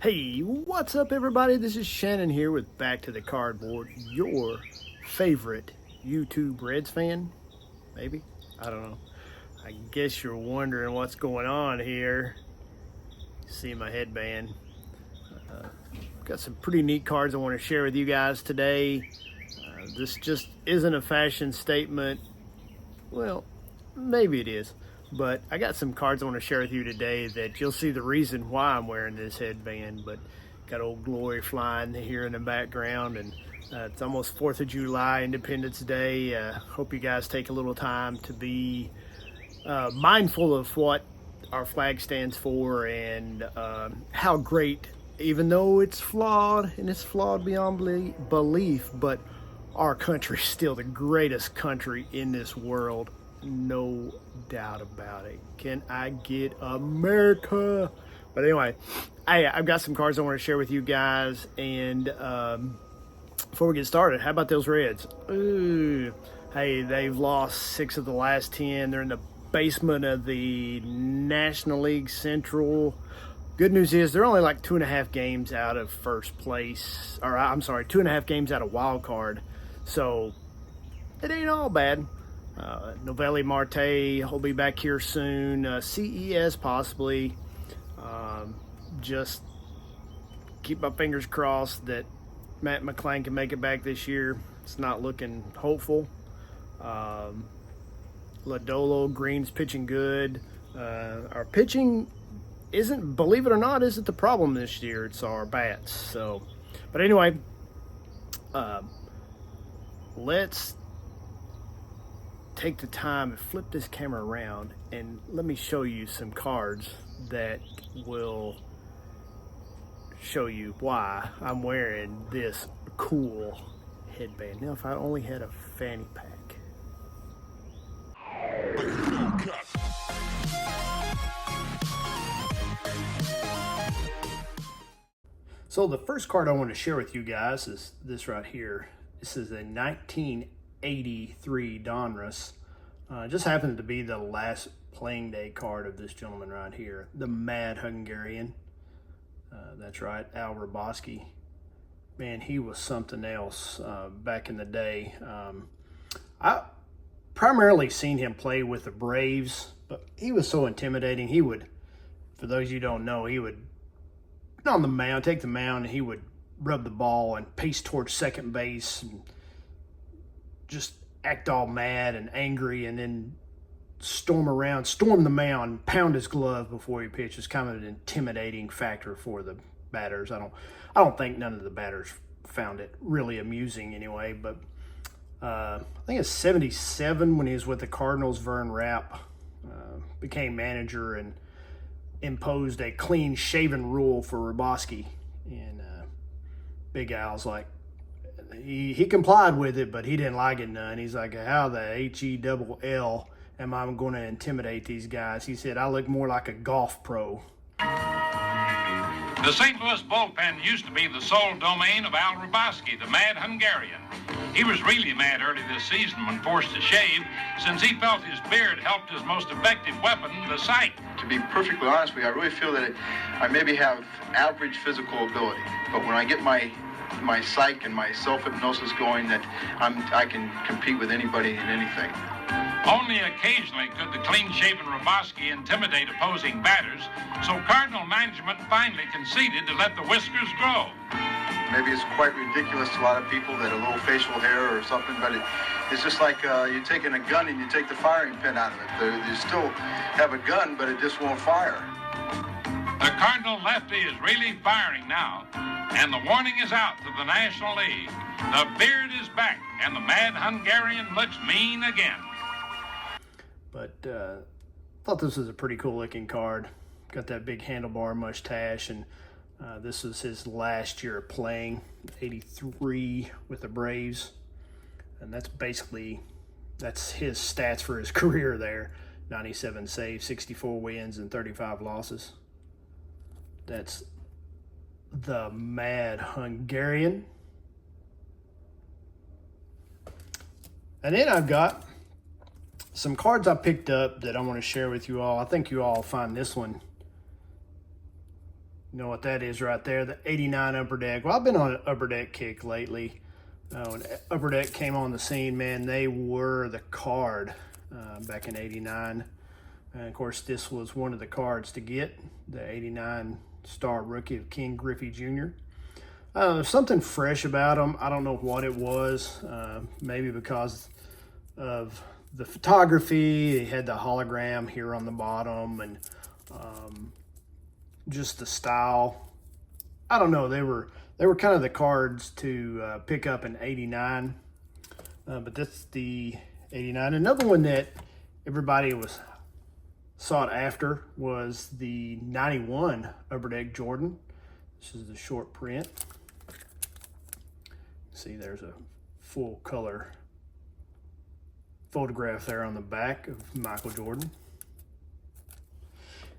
Hey, what's up everybody? This is Shannon here with Back to the Cardboard, your favorite YouTube Reds fan, maybe? I don't know. I guess you're wondering what's going on here. See my headband. Got some pretty neat cards I want to share with you guys today. This just isn't a fashion statement. Well, maybe it is. But I got some cards I want to share with you today that you'll see the reason why I'm wearing this headband. But got Old Glory flying here in the background, and it's almost 4th of July, Independence Day. Hope you guys take a little time to be mindful of what our flag stands for and how great, even though it's flawed and it's flawed beyond belief, but our country is still the greatest country in this world. No doubt about it. Can I get America? But anyway, I've got some cards I want to share with you guys. And before we get started, how about those Reds? Ooh, hey, they've lost 6 of the last 10. They're in the basement of the National League Central. Good news is they're only like 2.5 games out of first place. Or I'm sorry, 2.5 games out of wild card. So it ain't all bad. Novelli Marte will be back here soon. CES possibly. Just keep my fingers crossed that Matt McClain can make it back this year. It's not looking hopeful. Lodolo, Green's pitching good. Our pitching isn't, believe it or not, isn't the problem this year. It's our bats. So, but anyway, let's take the time and flip this camera around and let me show you some cards that will show you why I'm wearing this cool headband. Now, if I only had a fanny pack. So the first card I want to share with you guys is this right here. This is a 1983 Donruss. Just happened to be the last playing day card of this gentleman right here, the Mad Hungarian. That's right, Al Raboski. Man, he was something else back in the day. I primarily seen him play with the Braves, but he was so intimidating. He would, for those you don't know, he would on the mound, take the mound, and he would rub the ball and pace towards second base and just act all mad and angry, and then storm the mound, pound his glove before he pitches. Kind of an intimidating factor for the batters. I don't think none of the batters found it really amusing anyway. But I think it's 77 when he was with the Cardinals. Vern Rapp became manager and imposed a clean shaven rule for Raboski, and Big Al's like, he complied with it, but he didn't like it none. He's like, how the H-E-double-L am I going to intimidate these guys? He said, I look more like a golf pro. The St. Louis bullpen used to be the sole domain of Al Raboski, the Mad Hungarian. He was really mad early this season when forced to shave, since he felt his beard helped his most effective weapon, the sight. To be perfectly honest with you, I really feel that I maybe have average physical ability, but when I get my psych and my self-hypnosis going, that I can compete with anybody and anything. Only occasionally could the clean-shaven Raboski intimidate opposing batters, so Cardinal management finally conceded to let the whiskers grow. Maybe it's quite ridiculous to a lot of people that a little facial hair or something, but it's just like you're taking a gun and you take the firing pin out of it. You still have a gun, but it just won't fire. The Cardinal lefty is really firing now, and the warning is out to the National League. The beard is back, and the Mad Hungarian looks mean again. But thought this was a pretty cool looking card. Got that big handlebar mustache, and this was his last year of playing, 83 with the Braves. And that's his stats for his career there. 97 saves, 64 wins, and 35 losses. That's the Mad Hungarian. And then I've got some cards I picked up that I want to share with you all. I think you all find this one You know what that is right there, the 89 Upper Deck. Well, I've been on an Upper Deck kick lately. When Upper Deck came on the scene, man, they were the card back in 89. And of course, this was one of the cards to get, the 89 star rookie of King Griffey Jr. There's something fresh about them. I don't know what it was. Maybe because of the photography. They had the hologram here on the bottom, and just the style. I don't know. They were kind of the cards to pick up in 89. But that's the 89. Another one that everybody was sought after was the 91 Upper Deck Jordan. This is the short print. See, there's a full color photograph there on the back of Michael Jordan.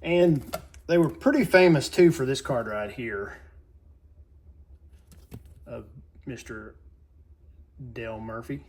And they were pretty famous too for this card right here of Mr. Dale Murphy.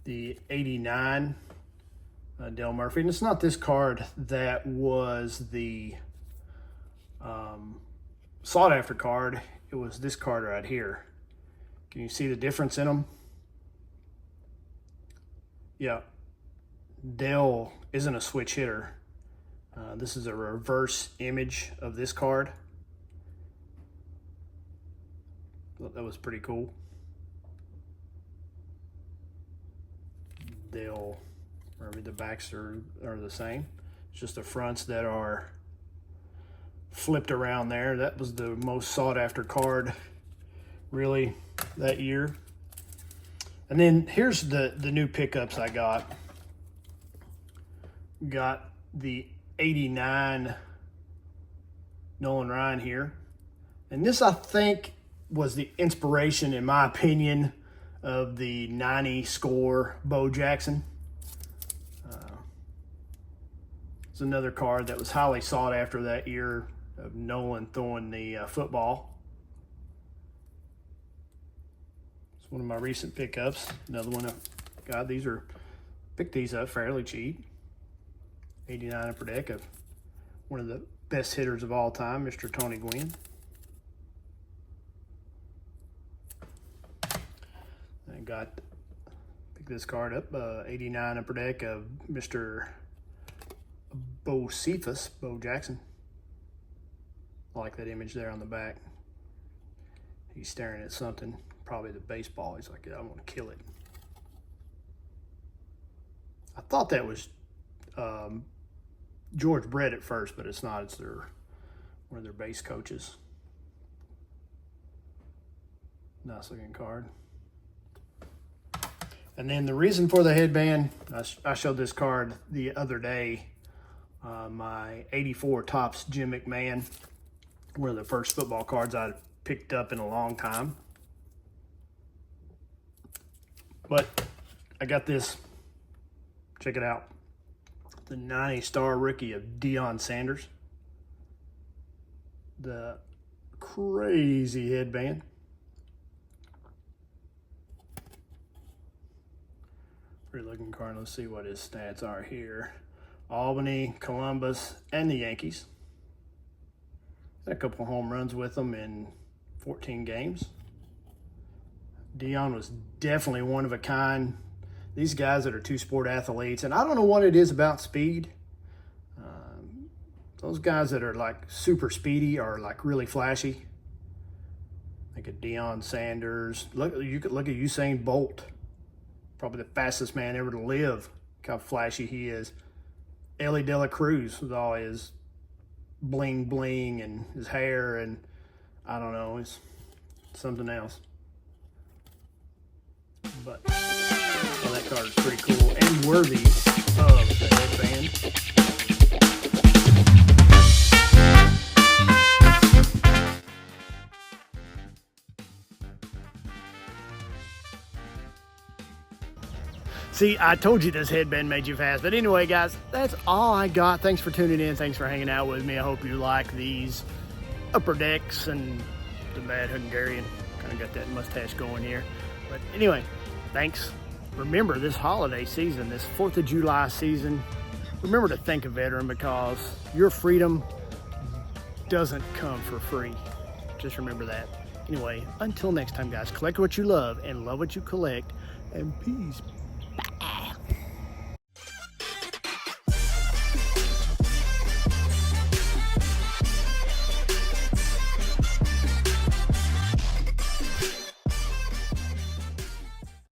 The 89 Dale Murphy. And it's not this card that was the sought after card. It was this card right here. Can you see the difference in them? Yeah. Dale isn't a switch hitter. This is a reverse image of this card. Thought that was pretty cool. Dale, remember the backs are the same. It's just the fronts that are flipped around there. That was the most sought after card really that year. And then here's the new pickups I got. Got the 89 Nolan Ryan here. And this, I think, was the inspiration, in my opinion, of the 90 score Bo Jackson. It's another card that was highly sought after that year of Nolan throwing the football. It's one of my recent pickups. Another one I got. Picked these up fairly cheap. 89 Upper Deck of one of the best hitters of all time, Mr. Tony Gwynn. I picked this card up, 89 Upper Deck of Mr. Bo Jackson. I like that image there on the back. He's staring at something, probably the baseball. He's like, I want to kill it. I thought that was George Brett at first, but it's not. It's one of their base coaches. Nice looking card. And then the reason for the headband, I showed this card the other day. My 84 Topps Jim McMahon, one of the first football cards I picked up in a long time. But I got this. Check it out. The 90 star rookie of Deion Sanders. The crazy headband. Pretty looking card. Let's see what his stats are here. Albany, Columbus, and the Yankees. Had a couple home runs with them in 14 games. Deion was definitely one of a kind. These guys that are two-sport athletes, and I don't know what it is about speed. Those guys that are like super speedy are like really flashy. Like a Deion Sanders. You could look at Usain Bolt. Probably the fastest man ever to live. Look how flashy he is. Ellie De La Cruz with all his bling bling and his hair, and I don't know, it's something else. But well, that card is pretty cool and worthy of the headband. See, I told you this headband made you fast. But anyway, guys, that's all I got. Thanks for tuning in. Thanks for hanging out with me. I hope you like these Upper Decks and the Mad Hungarian. Kind of got that mustache going here. But anyway, thanks. Remember, this holiday season, this 4th of July season, remember to thank a veteran, because your freedom doesn't come for free. Just remember that. Anyway, until next time, guys, collect what you love and love what you collect, and peace.